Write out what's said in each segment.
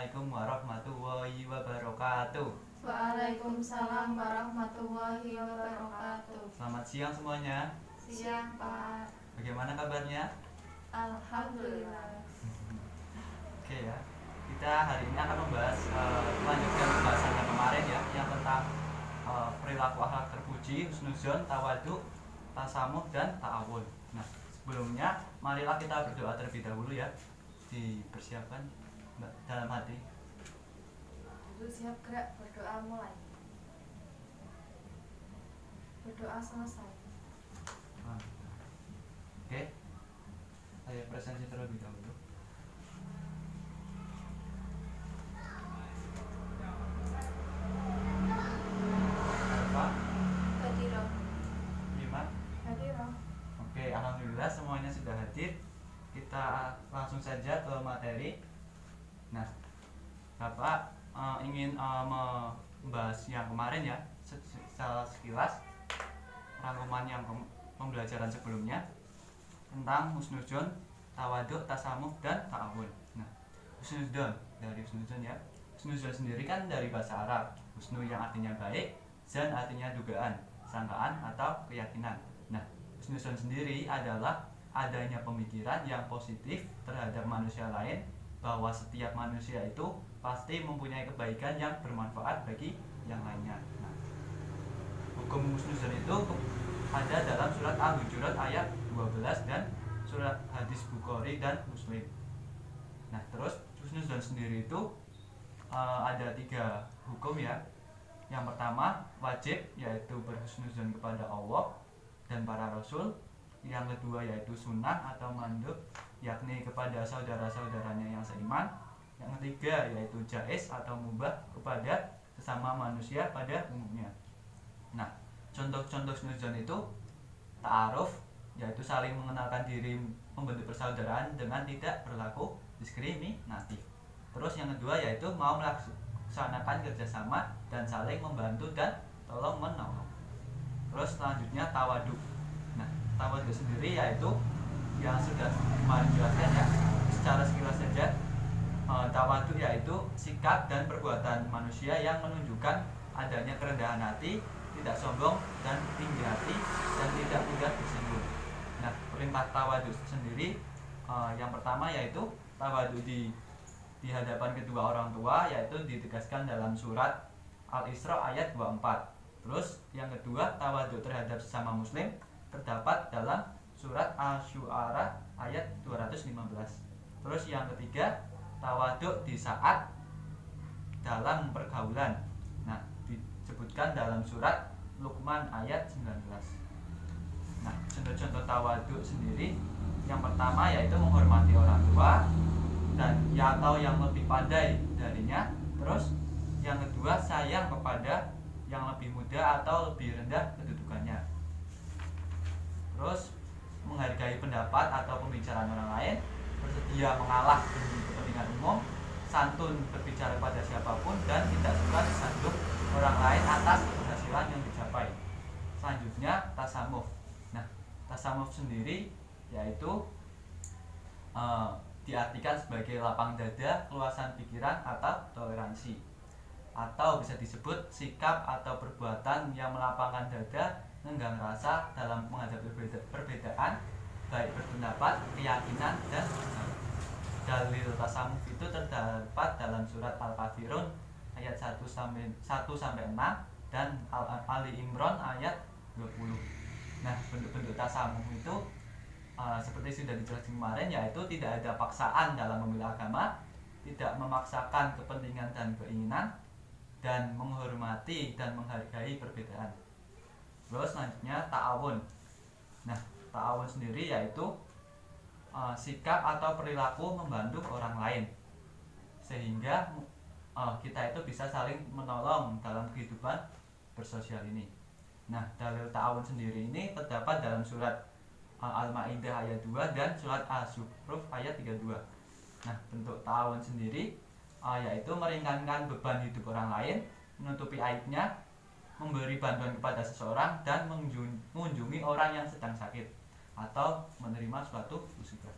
Assalamualaikum warahmatullahi wabarakatuh. Waalaikumsalam warahmatullahi wabarakatuh. Selamat siang semuanya. Siang, Pak. Bagaimana kabarnya? Alhamdulillah. Oke ya. Kita hari ini akan membahas melanjutkan pembahasan yang kemarin ya, yang tentang perilaku akhlak terpuji, husnuzon, tawadu, tasamuh dan ta'awun. Nah, sebelumnya marilah kita berdoa terlebih dahulu ya. Dipersiapkan Mbak dalam hati. Duduk siap gerak, berdoa mulai. Berdoa selesai. Oke. Saya presentasi terlebih dahulu. Apa? Hadiro. Lima. Hadiro. Oke, alhamdulillah semuanya sudah hadir. Kita langsung saja ke materi. Nah, Bapak ingin membahas yang kemarin ya, secara sekilas rangkuman yang pembelajaran sebelumnya tentang husnuzon, tawaduk, tasamuh dan ta'awun. Nah, husnuzon dari husnuzon ya. Husnuzon sendiri kan dari bahasa Arab. Husnu yang artinya baik, zan artinya dugaan, sangkaan atau keyakinan. Nah, husnuzon sendiri adalah adanya pemikiran yang positif terhadap manusia lain, bahwa setiap manusia itu pasti mempunyai kebaikan yang bermanfaat bagi yang lainnya. Nah, hukum husnuzon itu ada dalam surat Al-Hujurat ayat 12 dan surat hadis Bukhari dan Muslim. Nah, terus husnuzon sendiri itu ada 3 hukum ya. Yang pertama wajib, yaitu berhusnuzon kepada Allah dan para rasul. Yang kedua yaitu sunnah atau mandub, yakni kepada saudara-saudaranya yang seiman. Yang ketiga yaitu jaiz atau mubah kepada sesama manusia pada umumnya. Nah, contoh-contoh husnuzon itu ta'aruf, yaitu saling mengenalkan diri, membentuk persaudaraan dengan tidak berlaku diskriminatif. Terus yang kedua yaitu mau melaksanakan kerjasama dan saling membantu dan tolong menolong. Terus selanjutnya tawadu. Nah, tawadu sendiri yaitu yang sudah kemarin jelaskan ya, secara sekilas saja. Tawadu yaitu sikap dan perbuatan manusia yang menunjukkan adanya kerendahan hati, tidak sombong dan tinggi hati, dan tidak mudah tersinggung. Nah, perintah tawadu sendiri yang pertama yaitu tawadu di hadapan kedua orang tua, yaitu ditegaskan dalam surat Al-Isra ayat 24. Terus yang kedua tawadu terhadap sesama muslim terdapat dalam surat Asy-Syu'ara ayat 215. Terus yang ketiga tawaduk di saat dalam pergaulan. Nah, disebutkan dalam surat Luqman ayat 19. Nah, contoh-contoh tawaduk sendiri yang pertama yaitu menghormati orang tua dan ya atau yang lebih pandai darinya. Terus yang kedua sayang kepada yang lebih muda atau lebih rendah kedudukannya. Terus menghargai pendapat atau pembicaraan orang lain, bersedia mengalah demi kepentingan umum, santun berbicara pada siapapun, dan tidak suka disanjung orang lain atas keberhasilan yang dicapai. Selanjutnya tasamuh. Nah, tasamuh sendiri yaitu diartikan sebagai lapang dada, keluasan pikiran atau toleransi, atau bisa disebut sikap atau perbuatan yang melapangkan dada, renggang rasa dalam menghadapi perbedaan, baik berpendapat, keyakinan, dan dalil tasamuh itu terdapat dalam surat Al-Kafirun ayat 1-6 dan Ali Imran ayat 20. Nah, bentuk-bentuk tasamuh itu seperti sudah dijelaskan kemarin, yaitu tidak ada paksaan dalam memilih agama, tidak memaksakan kepentingan dan keinginan, dan menghormati dan menghargai perbedaan. Terus selanjutnya ta'awun. Nah, ta'awun sendiri yaitu sikap atau perilaku membantu orang lain, sehingga kita itu bisa saling menolong dalam kehidupan bersosial ini. Nah, dalil ta'awun sendiri ini terdapat dalam surat Al-Maidah ayat 2 dan surat Az-Zukhruf ayat 32. Nah, bentuk ta'awun sendiri yaitu meringankan beban hidup orang lain, menutupi aibnya, memberi bantuan kepada seseorang, dan mengunjungi orang yang sedang sakit atau menerima suatu musibah.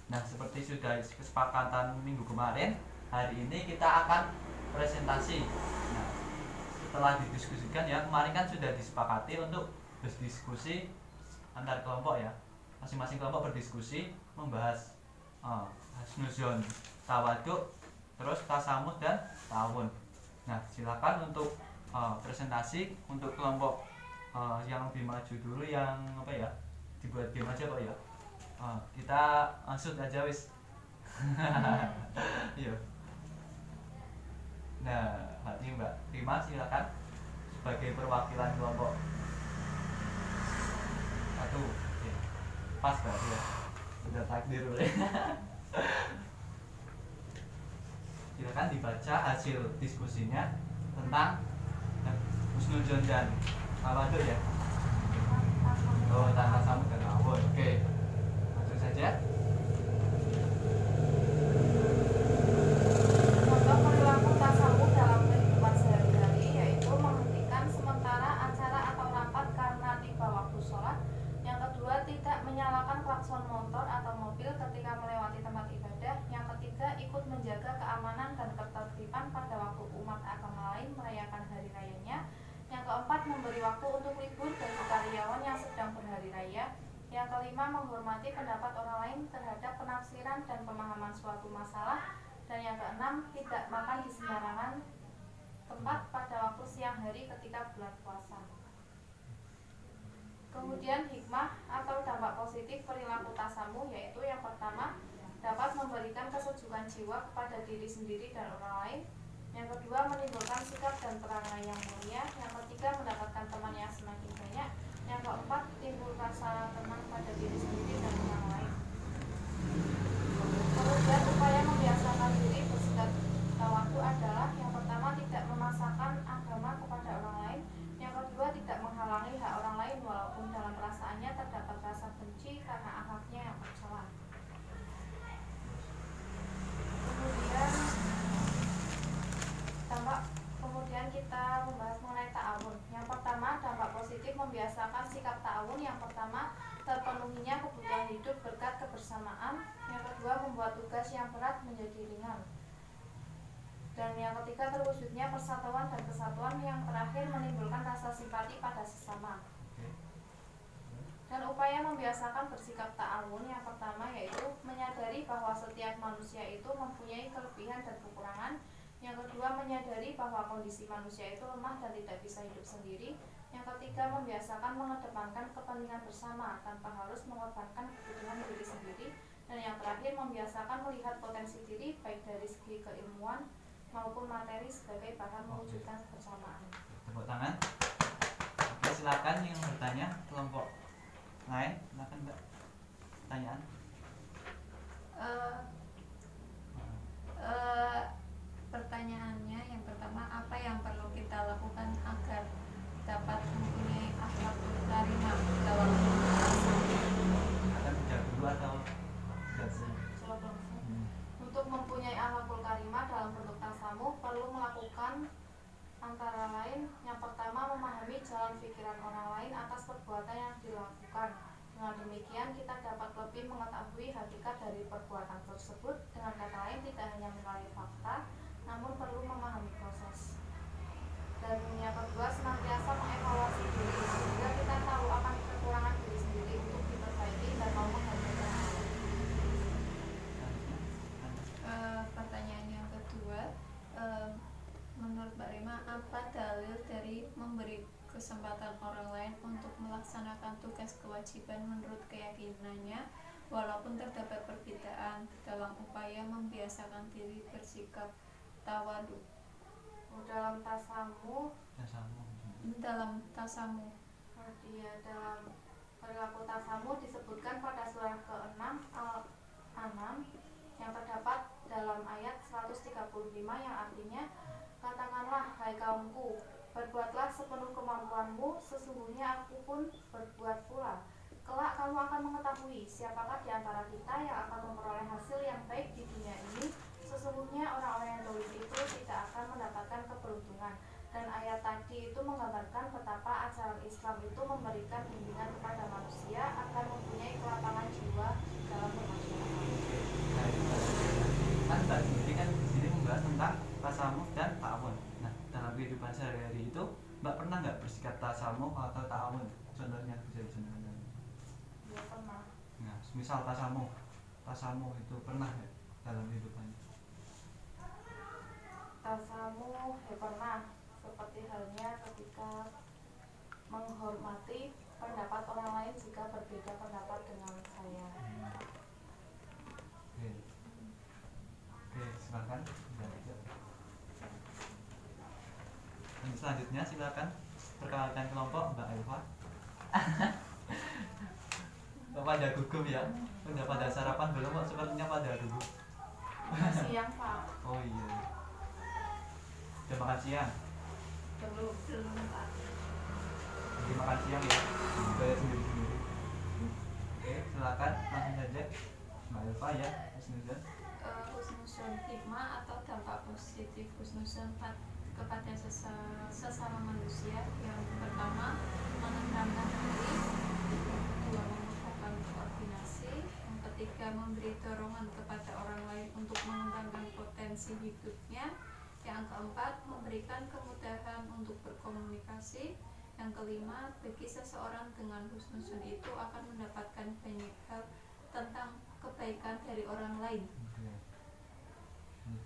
Nah, seperti sudah kesepakatan minggu kemarin, hari ini kita akan presentasi. Nah, setelah didiskusikan ya, kemarin kan sudah disepakati untuk berdiskusi antar kelompok ya, masing-masing kelompok berdiskusi membahas husnuzon, tawaduk, terus tasamud dan ta'awun. Nah, silakan untuk presentasi untuk kelompok yang lebih maju dulu, yang apa ya, dibuat game aja kok ya. Kita langsung aja wis. Iya. Nah, hati Mbak Rima silakan sebagai perwakilan kelompok satu. Oke. Pas berarti ya. Sudah takdir. Silakan dibaca hasil diskusinya tentang husnuzon dan tawaduk ya. Oh, tanpa samud dan ta'awun. Oke. Langsung saja. Contoh perilaku tasawuf dalam kehidupan sehari-hari yaitu menghentikan sementara acara atau rapat karena tiba waktu sholat. Yang kedua, tidak menyalakan klakson motor atau mobil ketika melewati tempat ibadah. Yang ketiga, ikut menjaga keamanan dan ketertiban pada waktu umat agama lain merayakan hari rayanya. Yang keempat, memberi waktu untuk libur bagi karyawan yang sedang berhari raya. Yang kelima, menghormati pendapat orang lain terhadap penafsiran dan pemahaman suatu masalah. Dan yang keenam, tidak makan di sembarangan tempat pada waktu siang hari ketika bulan puasa. Kemudian hikmah atau dampak positif perilaku tasamu yaitu yang pertama, dapat memberikan kesejukan jiwa kepada diri sendiri dan orang lain. Yang kedua, menimbulkan sikap dan perangai yang mulia. Yang ketiga, mendapatkan teman yang semakin banyak. Yang keempat, timbul rasa tenang pada diri sendiri dan orang lain. Kemudian upaya membiasakan diri bersikap tawadu adalah yang pertama, tidak memaksakan agama kepada orang lain. Yang kedua, tidak menghalangi hak orang lain walaupun dalam perasaannya terdapat rasa benci karena akhlaknya yang tercela. Kemudian kita membahas mengenai ta'awun. Yang pertama, dampak positif membiasakan sikap ta'awun. Yang pertama, terpenuhinya kebutuhan hidup berkat kebersamaan. Yang kedua, membuat tugas yang berat menjadi ringan. Dan yang ketiga, terwujudnya persatuan dan kesatuan. Yang terakhir, menimbulkan rasa simpati pada sesama. Dan upaya membiasakan bersikap ta'awun yang pertama yaitu menyadari bahwa setiap manusia itu mempunyai kelebihan dan kekurangan. Yang kedua, menyadari bahwa kondisi manusia itu lemah dan tidak bisa hidup sendiri. Yang ketiga, membiasakan mengedepankan kepentingan bersama tanpa harus mengorbankan kepentingan diri sendiri. Dan yang terakhir, membiasakan melihat potensi diri baik dari segi keilmuan maupun materi sebagai bahan mewujudkan kebersamaan. Tepuk tangan. Oke, silakan yang bertanya kelompok lain, silakan Mbak. Pertanyaan. Pertanyaannya yang pertama, apa yang perlu kita lakukan agar dapat mempunyai akhlakul karimah dalam Akan dijawab dulu atau Untuk mempunyai akhlakul karimah dalam bentuk tasamu perlu melakukan antara lain yang pertama, memahami jalan pikiran orang lain atas perbuatan yang dilakukan. Dengan demikian kita dapat lebih mengetahui hakikat dari perbuatan tersebut. Dengan kata lain, tidak hanya mengenai fakta, namun perlu memahami proses. Dan yang kedua, senantiasa mengevaluasi diri sehingga kita tahu akan kekurangan diri sendiri untuk diperbaiki dan mau menghadirkan. Pertanyaan yang kedua, menurut Mbak Rima, apa dalil dari memberi kesempatan orang lain untuk melaksanakan tugas kewajiban menurut keyakinannya walaupun terdapat perbedaan dalam upaya membiasakan diri bersikap tawadu Dalam tasamu, dalam tasamu. dalam perilaku tasamu disebutkan pada surah ke-6 Al-An'am yang terdapat dalam ayat 135 yang artinya, katakanlah hai kaumku, berbuatlah sepenuh kemampuanmu, sesungguhnya aku pun berbuat pula. Kelak kamu akan mengetahui siapakah di antara kita yang akan memperoleh hasil yang baik di dunia ini. Sesungguhnya orang-orang yang zalim itu tidak akan mendapatkan keberuntungan. Dan ayat tadi itu menggambarkan betapa ajaran Islam itu memberikan bimbingan kepada manusia agar mempunyai kelapangan jiwa dalam bermasyarakat. Kan Mbak sendiri kan di sini membahas tentang tasamuh dan ta'awun. Nah, dalam kehidupan sehari-hari itu Mbak pernah nggak bersikap tasamuh atau ta'awun? Contohnya bisa dicontohkan. Ya pernah. Nah, misal tasamuh itu pernah nggak dalam kehidupannya? Tasamu ya pernah, seperti halnya ketika menghormati pendapat orang lain jika berbeda pendapat dengan saya. Oke, silakan. Dan selanjutnya silakan perkenalkan kelompok Mbak Elva. Pada gugup ya? Udah pada sarapan belum kok? Sepertinya pada gugup. Siang Pak. Oh iya. Udah makan siang? Belum Pak. Lagi makan siang ya? Bayar sendiri-sendiri. Oke, silakan langsung saja Mbak Elva ya, Husnuzon. Husnuzon hikmah atau dampak positif husnuzon kepada sesama manusia. Yang pertama, menenangkan diri. Yang kedua, memudahkan koordinasi. Yang ketiga, memberi dorongan kepada orang lain untuk mengembangkan potensi hidupnya. Yang keempat, memberikan kemudahan untuk berkomunikasi. Yang kelima, bagi seseorang dengan husnuzon itu akan mendapatkan banyak hal tentang kebaikan dari orang lain.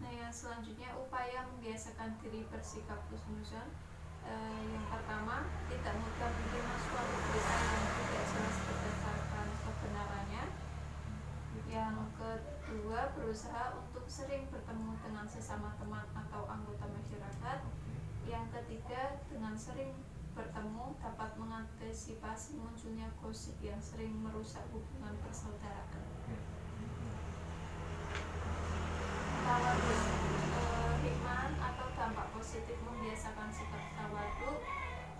Nah, yang selanjutnya upaya membiasakan diri bersikap husnuzon. Yang pertama, tidak mudah menerima suatu berita yang tidak jelas berdasarkan kebenarannya. Yang kedua, berusaha untuk sering bertemu dengan sesama teman atau anggota masyarakat. Yang ketiga, dengan sering bertemu dapat mengantisipasi munculnya gosip yang sering merusak hubungan persaudaraan. Tawaduk, hikmah atau dampak positif membiasakan sikap tawaduk.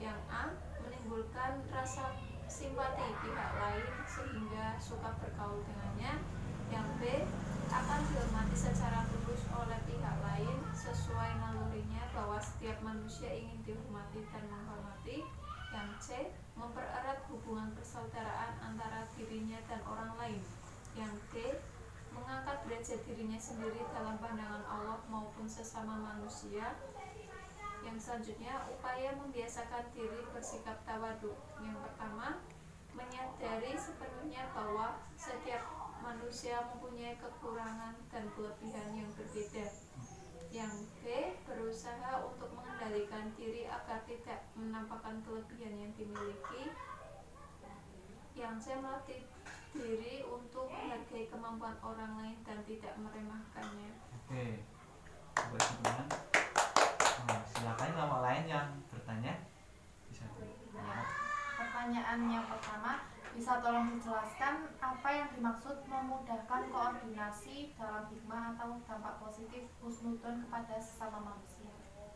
Yang A, menimbulkan rasa simpati pihak lain sehingga suka bergaul dengannya. Yang B, akan dihormati secara tulus oleh pihak lain sesuai nalurinya bahwa setiap manusia ingin dihormati dan menghormati. Yang C, mempererat hubungan persaudaraan antara dirinya dan orang lain. Yang D, mengangkat derajat dirinya sendiri dalam pandangan Allah maupun sesama manusia. Yang selanjutnya, upaya membiasakan diri bersikap tawaduk. Yang pertama, menyadari sepenuhnya bahwa setiap manusia mempunyai kekurangan dan kelebihan yang berbeda. Yang B, berusaha untuk mengendalikan diri agar tidak menampakkan kelebihan yang dimiliki. Yang C, melatih diri untuk menghargai kemampuan orang lain dan tidak meremehkannya. Oke, buat teman-teman, silakan kelompok lain yang bertanya bisa. Ya. Pertanyaan yang pertama, bisa tolong dijelaskan apa yang dimaksud memudahkan koordinasi dalam hikmah atau dampak positif husnuzon kepada sesama manusia?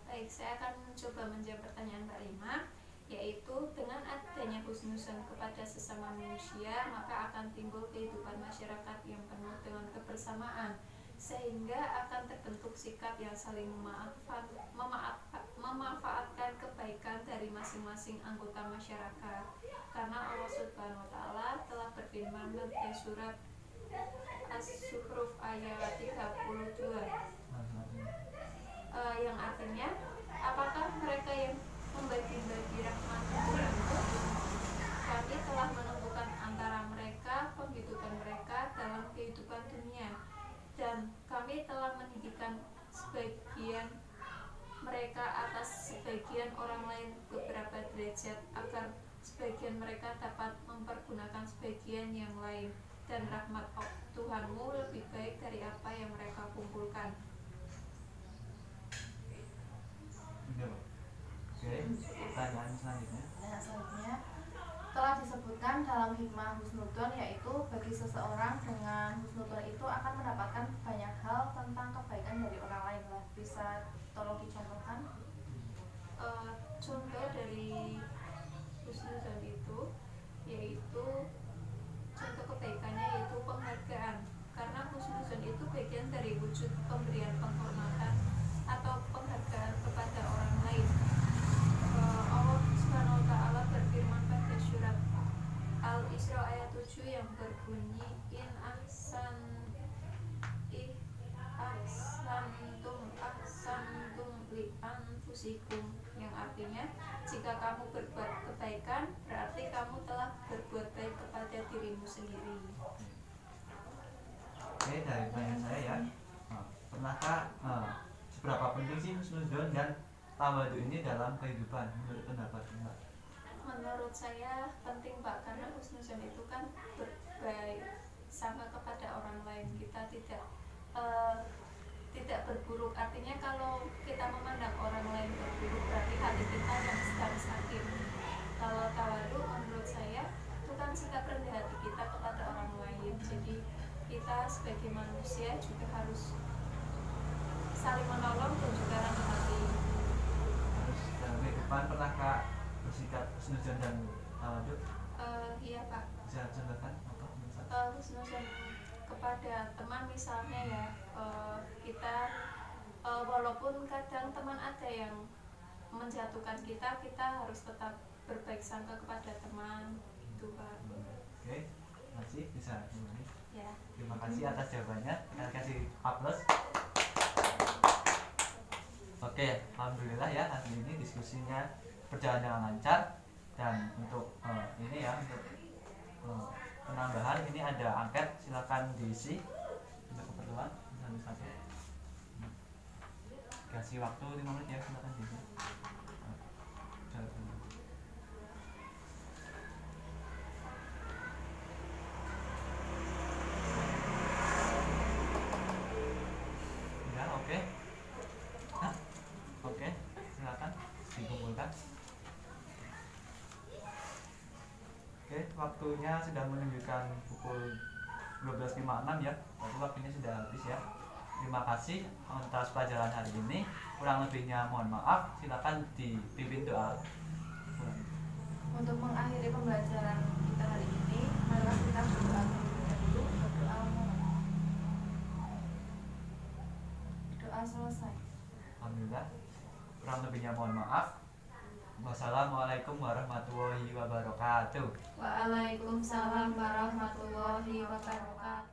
Baik, saya akan mencoba menjawab pertanyaan Mbak Lima, yaitu dengan adanya husnuzon kepada sesama manusia maka akan timbul kehidupan masyarakat yang penuh dengan kebersamaan, sehingga akan terbentuk sikap yang saling memanfaatkan kebaikan dari masing-masing anggota masyarakat. Karena Allah Subhanahu wa Ta'ala telah berfirman dalam surat As-Zukhruf ayat 32, yang artinya, apakah mereka yang membagi-bagi rahmat Tuhanmu? Kami telah menentukan antara mereka penghidupan mereka dalam kehidupan dunia, dan kami telah meninggikan sebagian mereka atas sebagian orang lain beberapa derajat agar sebagian mereka dapat mempergunakan sebagian yang lain, dan rahmat Tuhanmu lebih baik dari apa yang mereka kumpulkan. Oke, pertanyaan selanjutnya. Selanjutnya, telah disebutkan dalam hikmah husnuzon, yaitu bagi seseorang dengan husnuzon itu akan mendapatkan banyak hal tentang kebaikan dari orang lain. Bisa tolong dicontohkan? Contoh dari husnuzon itu yaitu contoh kebaikannya yaitu penghargaan, karena husnuzon itu bagian dari wujud pemberian penghormatan atau penghargaan kepada orang lain. Allah Subhanahu wa Ta'ala berfirman pada surat Al-Isra ayat 7 yang berbunyi, in ahsantum anfusikum, yang artinya jika kamu berbuat kebaikan berarti kamu telah berbuat baik kepada dirimu sendiri. Oke, dari pertanyaan saya ya. Pernahkah seberapa penting sih husnudzon dan tawadu ini dalam kehidupan menurut pendapat Mbak? Menurut saya penting Pak, karena husnuzon itu kan berbaik sangka kepada orang lain. Kita tidak berburuk, artinya kalau kita memandang orang lain berburuk berarti hati kita yang sedang sakit. Kalau tawadu menurut saya itu kan sikap rendah hati kita kepada orang lain. Jadi kita sebagai manusia juga harus saling menolong dan juga rendah hati. Terus dalam kehidupan pernahkah bersikap husnudzon dan tawadu? Iya Pak. Bisa contohkan apa? Husnuzon kepada teman misalnya ya, kita walaupun kadang teman ada yang menjatuhkan kita, kita harus tetap berbaik sangka kepada teman itu Pak. Oke, masih bisa dimulai. Ya. Terima kasih atas jawabannya. Kita kasih A+. Oke, alhamdulillah ya hari ini diskusinya berjalan dengan lancar. Dan untuk ini ya, untuk penambahan ini ada angket, silakan diisi untuk keperluan satu-satu. Kasih waktu 5 menit ya, silakan diisi. Ya, oke. Oke, silakan dikumpulkan. Oke, waktunya sudah menunjukkan pukul 12.56 ya. Jadi waktunya sudah habis ya. Terima kasih atas pelajaran hari ini. Kurang lebihnya mohon maaf. Silakan dipimpin doa. Untuk mengakhiri pembelajaran kita hari ini, marilah kita berdoa terlebih dahulu. Doa selesai. Alhamdulillah. Kurang lebihnya mohon maaf. Wassalamualaikum warahmatullahi wabarakatuh. Waalaikumsalam warahmatullahi wabarakatuh.